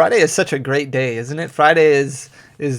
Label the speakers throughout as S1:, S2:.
S1: Friday is such a great day, isn't it? Friday is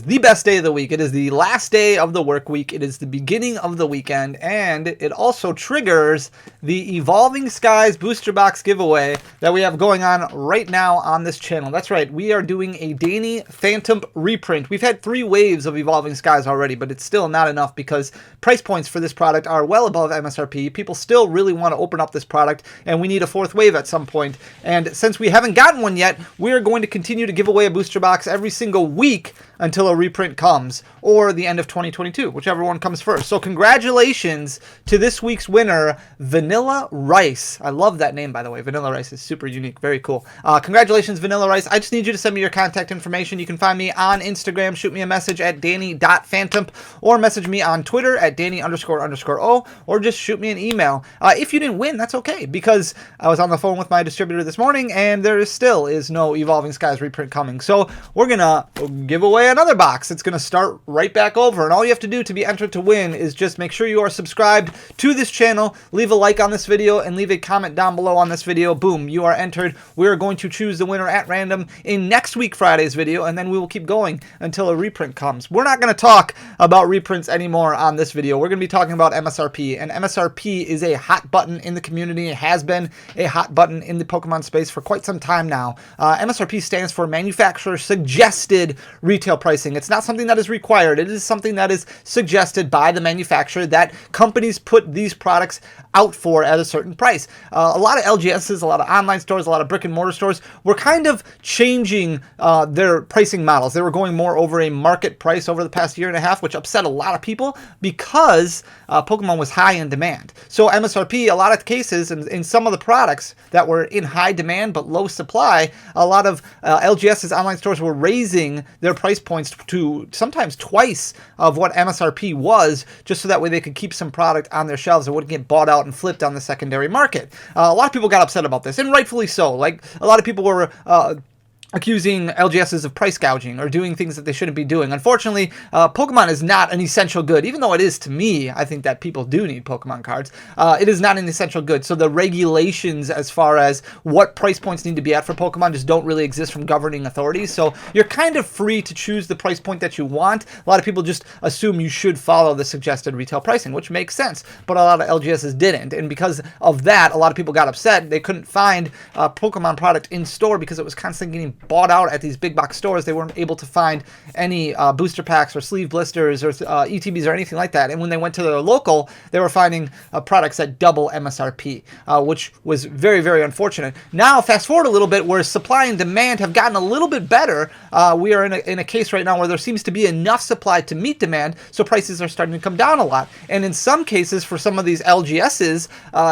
S1: the best day of the week. It is the last day of the work week. It is the beginning of the weekend, and it also triggers the Evolving Skies Booster Box giveaway that we have going on right now on this channel. That's right, we are doing a Danny Phantump reprint. We've had 3 waves of Evolving Skies already, but it's still not enough because price points for this product are well above MSRP. People still really want to open up this product, and we need a 4th wave at some point. And since we haven't gotten one yet, we're going to continue to give away a booster box every single week until a reprint comes, or the end of 2022, whichever one comes first. So congratulations to this week's winner, Vanilla Rice. I love that name, by the way. Vanilla Rice is super unique. Very cool. Congratulations, Vanilla Rice. I just need you to send me your contact information. You can find me on Instagram. Shoot me a message at danny.phantump, or message me on Twitter at danny__o, or just shoot me an email. If you didn't win, that's okay, because I was on the phone with my distributor this morning, and there still is no Evolving Skies reprint coming. So we're going to give away another box. It's going to start right back over, and all you have to do to be entered to win is just make sure you are subscribed to this channel, leave a like on this video, and leave a comment down below on this video. Boom, you are entered. We are going to choose the winner at random in next week Friday's video, and then we will keep going until a reprint comes. We're not going to talk about reprints anymore on this video. We're going to be talking about MSRP, and MSRP is a hot button in the community. It has been a hot button in the Pokemon space for quite some time now. MSRP stands for Manufacturer Suggested Retail Pricing. It's not something that is required. It is something that is suggested by the manufacturer that companies put these products out for at a certain price. A lot of LGSs, a lot of online stores, a lot of brick and mortar stores were kind of changing their pricing models. They were going more over a market price over the past year and a half, which upset a lot of people because Pokemon was high in demand. So MSRP, a lot of cases, and in some of the products that were in high demand but low supply, a lot of LGSs, online stores, were raising their price points to sometimes twice of what MSRP was, just so that way they could keep some product on their shelves and wouldn't get bought out and flipped on the secondary market. A lot of people got upset about this, and rightfully so. Like, a lot of people were accusing LGSs of price gouging or doing things that they shouldn't be doing. Unfortunately, Pokemon is not an essential good, even though it is to me. I think that people do need Pokemon cards. It is not an essential good, so the regulations as far as what price points need to be at for Pokemon just don't really exist from governing authorities, so you're kind of free to choose the price point that you want. A lot of people just assume you should follow the suggested retail pricing, which makes sense, but a lot of LGSs didn't, and because of that, a lot of people got upset. They couldn't find a Pokemon product in store because it was constantly getting bought out at these big box stores. They weren't able to find any booster packs or sleeve blisters or ETBs or anything like that. And when they went to their local, they were finding products at double MSRP, which was very, very unfortunate. Now, fast forward a little bit, where supply and demand have gotten a little bit better. We are in a case right now where there seems to be enough supply to meet demand, so prices are starting to come down a lot. And in some cases, for some of these LGSs,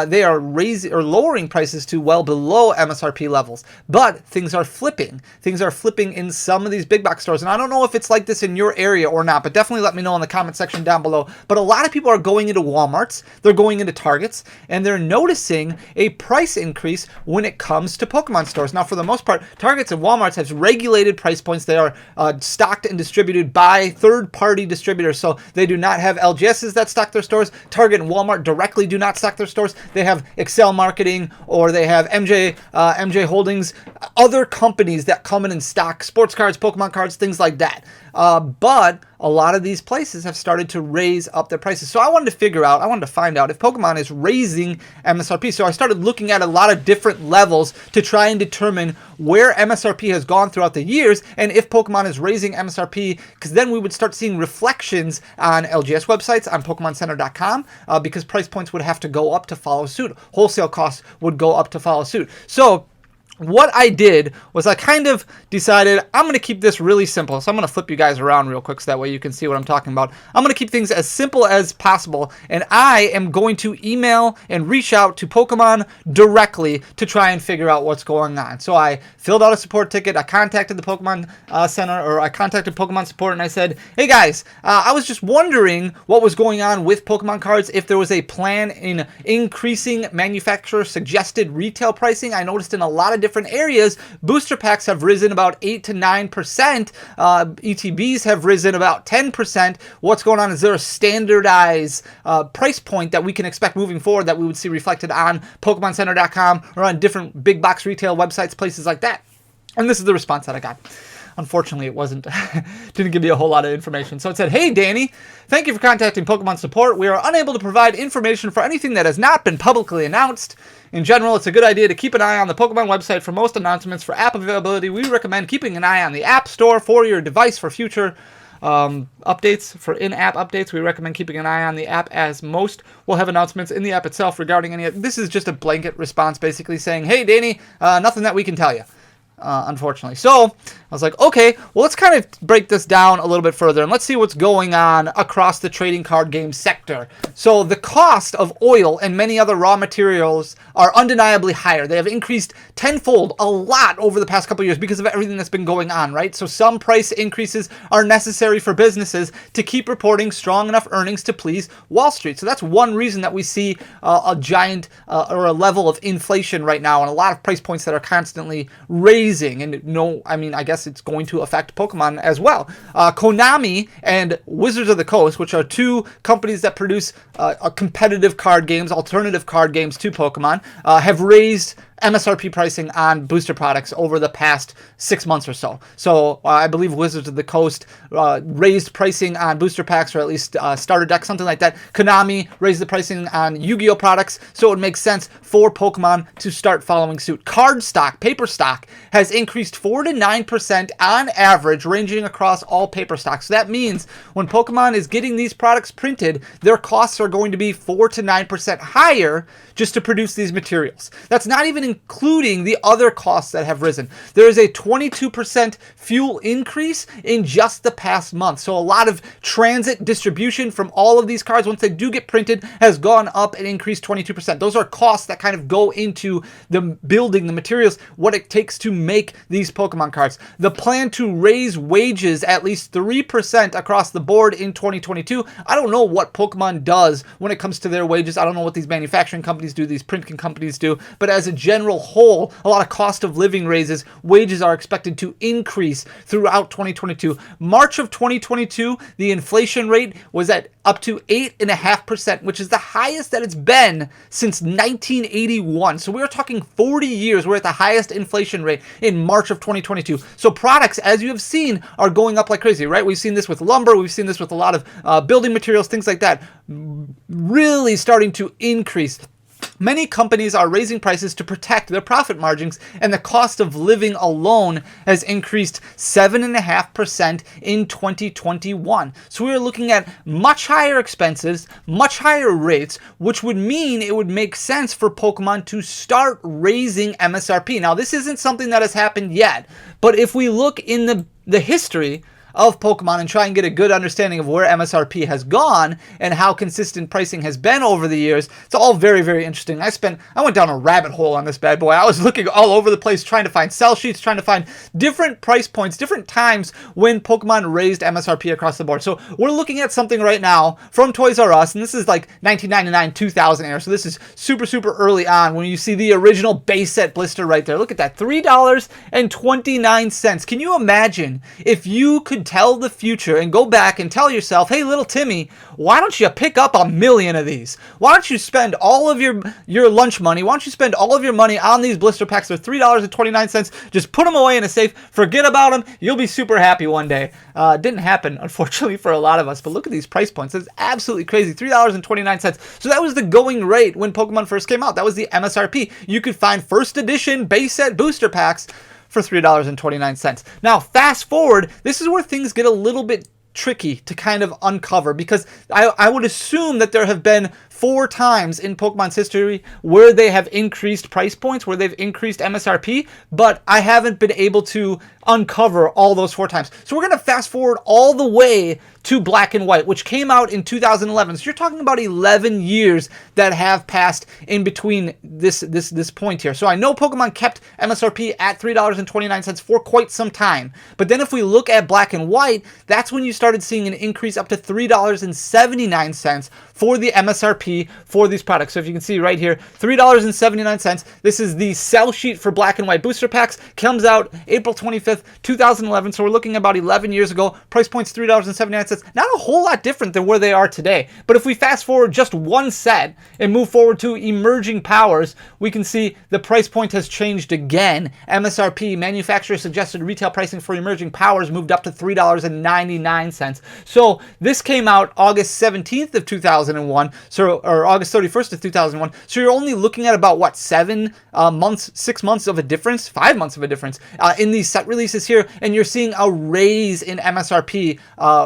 S1: they are raising or lowering prices to well below MSRP levels. But things are flipping. Things are flipping in some of these big box stores, and I don't know if it's like this in your area or not, but definitely let me know in the comment section down below. But a lot of people are going into Walmarts, they're going into Targets, and they're noticing a price increase when it comes to Pokemon stores. Now, for the most part, Targets and Walmarts have regulated price points. They are stocked and distributed by third-party distributors, so they do not have LGSs that stock their stores. Target and Walmart directly do not stock their stores. They have Excel Marketing, or they have MJ Holdings, other companies that come in and stock sports cards, Pokemon cards, things like that. But a lot of these places have started to raise up their prices. So I wanted to find out if Pokemon is raising MSRP. So I started looking at a lot of different levels to try and determine where MSRP has gone throughout the years, and if Pokemon is raising MSRP, because then we would start seeing reflections on LGS websites, on PokemonCenter.com, because price points would have to go up to follow suit. Wholesale costs would go up to follow suit. So what I did was I kind of decided I'm going to keep this really simple. So I'm going to flip you guys around real quick so that way you can see what I'm talking about. I'm going to keep things as simple as possible, and I am going to email and reach out to Pokemon directly to try and figure out what's going on. So I filled out a support ticket. I contacted the Pokemon Center, or I contacted Pokemon Support, and I said, hey guys, I was just wondering what was going on with Pokemon cards, if there was a plan in increasing manufacturer suggested retail pricing. I noticed in a lot of different areas, booster packs have risen about 8 to 9%. ETBs have risen about 10%. What's going on? Is there a standardized price point that we can expect moving forward that we would see reflected on PokemonCenter.com or on different big box retail websites, places like that? And this is the response that I got. Unfortunately, it wasn't, didn't give me a whole lot of information. So it said, "Hey, Danny, thank you for contacting Pokemon support. We are unable to provide information for anything that has not been publicly announced. In general, it's a good idea to keep an eye on the Pokemon website for most announcements. For app availability, we recommend keeping an eye on the App Store for your device for future updates. For in-app updates, we recommend keeping an eye on the app, as most will have announcements in the app itself regarding any." This is just a blanket response, basically saying, "Hey, Danny, nothing that we can tell you." Unfortunately. So I was like, okay, well, let's kind of break this down a little bit further and let's see what's going on across the trading card game sector. So the cost of oil and many other raw materials are undeniably higher. They have increased tenfold, a lot, over the past couple of years because of everything that's been going on, right? So some price increases are necessary for businesses to keep reporting strong enough earnings to please Wall Street. So that's one reason that we see a giant or a level of inflation right now and a lot of price points that are constantly raising. And no, I mean, I guess it's going to affect Pokemon as well. Konami and Wizards of the Coast, which are two companies that produce competitive card games, alternative card games to Pokemon, have raised MSRP pricing on booster products over the past 6 months or so. So I believe Wizards of the Coast raised pricing on booster packs, or at least starter decks, something like that. Konami raised the pricing on Yu-Gi-Oh products, so it would make sense for Pokemon to start following suit. Card stock, paper stock, has increased 4 to 9% on average, ranging across all paper stocks. So that means when Pokemon is getting these products printed, their costs are going to be 4 to 9% higher just to produce these materials. That's not even including the other costs that have risen. There is a 22% fuel increase in just the past month. So a lot of transit distribution from all of these cards, once they do get printed, has gone up and increased 22%. Those are costs that kind of go into the building, the materials, what it takes to make these Pokemon cards. The plan to raise wages at least 3% across the board in 2022. I don't know what Pokemon does when it comes to their wages. I don't know what these manufacturing companies do, these printing companies do, but as a general whole, a lot of cost of living raises. Wages are expected to increase throughout 2022. March of 2022, the inflation rate was at up to 8.5%, which is the highest that it's been since 1981. So we're talking 40 years. We're at the highest inflation rate in March of 2022. So products, as you have seen, are going up like crazy, right? We've seen this with lumber. We've seen this with a lot of building materials, things like that, really starting to increase. Many companies are raising prices to protect their profit margins, and the cost of living alone has increased 7.5% in 2021. So we're looking at much higher expenses, much higher rates, which would mean it would make sense for Pokemon to start raising MSRP. Now, this isn't something that has happened yet, but if we look in the history of Pokemon and try and get a good understanding of where MSRP has gone and how consistent pricing has been over the years, it's all very, very interesting. I went down a rabbit hole on this bad boy. I was looking all over the place trying to find sell sheets, trying to find different price points, different times when Pokemon raised MSRP across the board. So we're looking at something right now from Toys R Us, and this is like 1999, 2000 era. So this is super, super early on when you see the original base set blister right there. Look at that, $3.29. Can you imagine if you could tell the future and go back and tell yourself, hey, little Timmy, why don't you pick up 1 million of these? Why don't you spend all of your lunch money? Why don't you spend all of your money on these blister packs? They're $3.29. Just put them away in a safe. Forget about them. You'll be super happy one day. Didn't happen, unfortunately, for a lot of us. But look at these price points. It's absolutely crazy. $3.29. So that was the going rate when Pokemon first came out. That was the MSRP. You could find first edition base set booster packs for $3.29. Now, fast forward, this is where things get a little bit tricky to kind of uncover, because I would assume that there have been 4 times in Pokemon's history where they have increased price points, where they've increased MSRP, but I haven't been able to uncover all those 4 times. So we're going to fast forward all the way to Black and White, which came out in 2011. So you're talking about 11 years that have passed in between this point here. So I know Pokemon kept MSRP at $3.29 for quite some time. But then if we look at Black and White, that's when you started seeing an increase up to $3.79 for the MSRP for these products. So if you can see right here, $3.79. This is the sell sheet for Black and White booster packs. Comes out April 25th, 25th, 2011. So we're looking about 11 years ago. Price point's $3.79. Not a whole lot different than where they are today. But if we fast forward just one set and move forward to emerging powers, we can see the price point has changed again. MSRP, manufacturer suggested retail pricing for emerging powers, moved up to $3.99. So this came out August 17th of 2001, or August 31st of 2001. So you're only looking at about, what, 6 months of a difference, 5 months of a difference in these set releases here, and you're seeing a raise in MSRP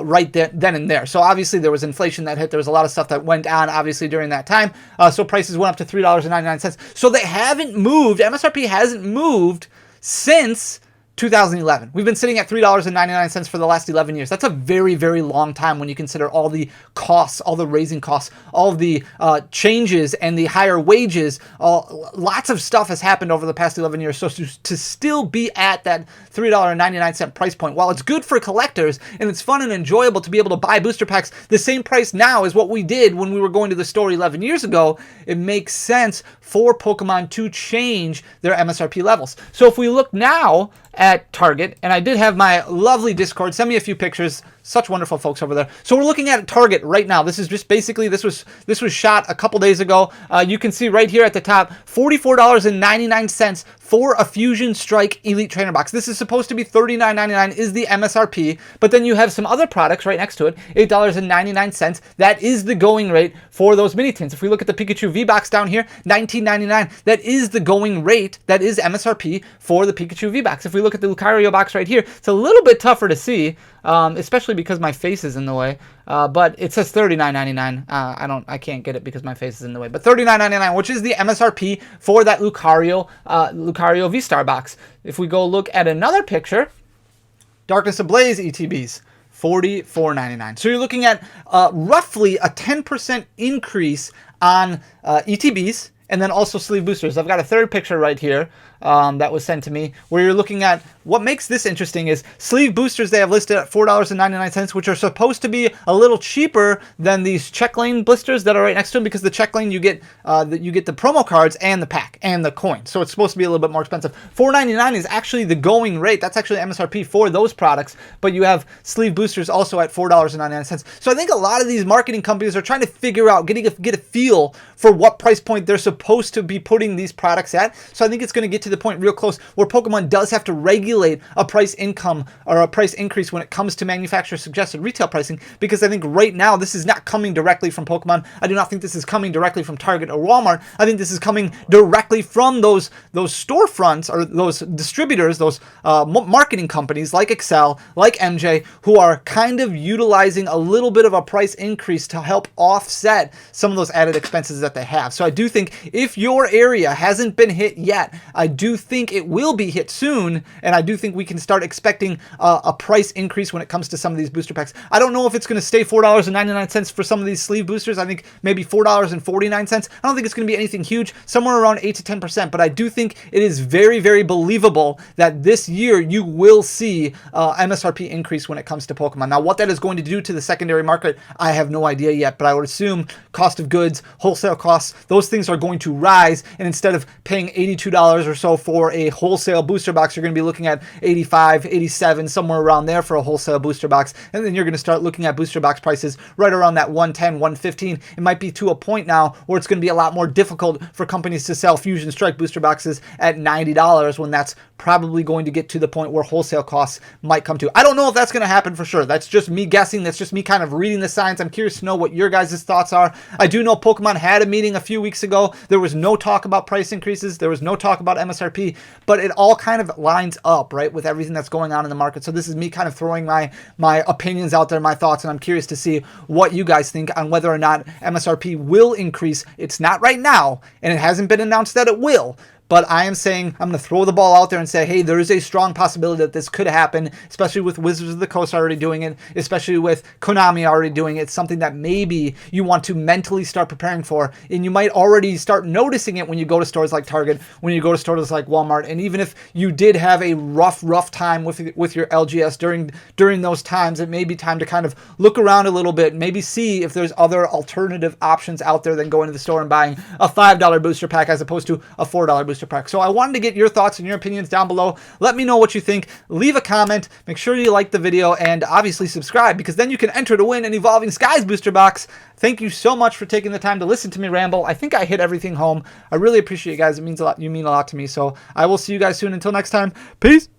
S1: right then and there. So obviously there was inflation that hit. There was a lot of stuff that went on obviously during that time. So prices went up to $3.99. So they haven't moved. MSRP hasn't moved since 2011. We've been sitting at $3.99 for the last 11 years. That's a very, very long time when you consider all the costs, all the raising costs, all the changes and the higher wages. Lots of stuff has happened over the past 11 years. So to still be at that $3.99 price point, while it's good for collectors and it's fun and enjoyable to be able to buy booster packs the same price now as what we did when we were going to the store 11 years ago, it makes sense for Pokemon to change their MSRP levels. So if we look now at Target, and I did have my lovely Discord send me a few pictures. Such wonderful folks over there. So we're looking at Target right now. This is just basically, this was shot a couple days ago. You can see right here at the top, $44.99 for a Fusion Strike Elite Trainer Box. This is supposed to be $39.99 is the MSRP, but then you have some other products right next to it, $8.99. That is the going rate for those mini tins. If we look at the Pikachu V-Box down here, $19.99. That is the going rate. That is MSRP for the Pikachu V-Box. If we look at the Lucario box right here, it's a little bit tougher to see, especially because my face is in the way. But it says $39.99. I can't get it because my face is in the way. But $39.99, which is the MSRP for that Lucario V-Star box. If we go look at another picture, Darkness Ablaze ETBs, $44.99. So you're looking at roughly a 10% increase on ETBs, and then also sleeve boosters. I've got a third picture right here that was sent to me, where you're looking at what makes this interesting is sleeve boosters they have listed at $4.99, which are supposed to be a little cheaper than these check lane blisters that are right next to them, because the check lane you get the promo cards and the pack and the coin, so it's supposed to be a little bit more expensive. $4.99 is actually the going rate. That's actually MSRP for those products, but you have sleeve boosters also at $4.99. So I think a lot of these marketing companies are trying to figure out, get a feel for what price point they're supposed to be putting these products at. So I think it's going to get to the point real close where Pokemon does have to regulate a price income or a price increase when it comes to manufacturer suggested retail pricing, because I think right now this is not coming directly from Pokemon. I do not think this is coming directly from Target or Walmart. I think this is coming directly from those storefronts or those distributors, those marketing companies like Excel, like MJ, who are kind of utilizing a little bit of a price increase to help offset some of those added expenses that they have. So I do think if your area hasn't been hit yet, I do think it will be hit soon, and I do think we can start expecting a price increase when it comes to some of these booster packs. I don't know if it's going to stay $4.99 for some of these sleeve boosters. I think maybe $4.49. I don't think it's going to be anything huge, somewhere around 8 to 10%, but I do think it is very, very believable that this year you will see MSRP increase when it comes to Pokemon. Now, what that is going to do to the secondary market, I have no idea yet, but I would assume cost of goods, wholesale costs, those things are going to rise, and instead of paying $82 or so for a wholesale booster box, you're going to be looking at $85, $87, somewhere around there for a wholesale booster box, and then you're going to start looking at booster box prices right around that $110, $115. It might be to a point now where it's going to be a lot more difficult for companies to sell Fusion Strike booster boxes at $90, when that's probably going to get to the point where wholesale costs might come to. I don't know if that's going to happen for sure. That's just me guessing. That's just me kind of reading the signs. I'm curious to know what your guys' thoughts are. I do know Pokemon had a meeting a few weeks ago. There was no talk about price increases. There was no talk about MSRP, but it all kind of lines up, right, with everything that's going on in the market. So this is me kind of throwing my opinions out there, my thoughts, and I'm curious to see what you guys think on whether or not MSRP will increase. It's not right now, and it hasn't been announced that it will. But I am saying, I'm going to throw the ball out there and say, hey, there is a strong possibility that this could happen, especially with Wizards of the Coast already doing it, especially with Konami already doing it. It's something that maybe you want to mentally start preparing for, and you might already start noticing it when you go to stores like Target, when you go to stores like Walmart, and even if you did have a rough time with your LGS during those times, it may be time to kind of look around a little bit, maybe see if there's other alternative options out there than going to the store and buying a $5 booster pack as opposed to a $4 booster booster pack. So I wanted to get your thoughts and your opinions down below. Let me know what you think. Leave a comment. Make sure you like the video and obviously subscribe, because then you can enter to win an Evolving Skies booster box. Thank you so much for taking the time to listen to me ramble. I think I hit everything home. I really appreciate you guys. It means a lot. You mean a lot to me. So I will see you guys soon. Until next time, peace.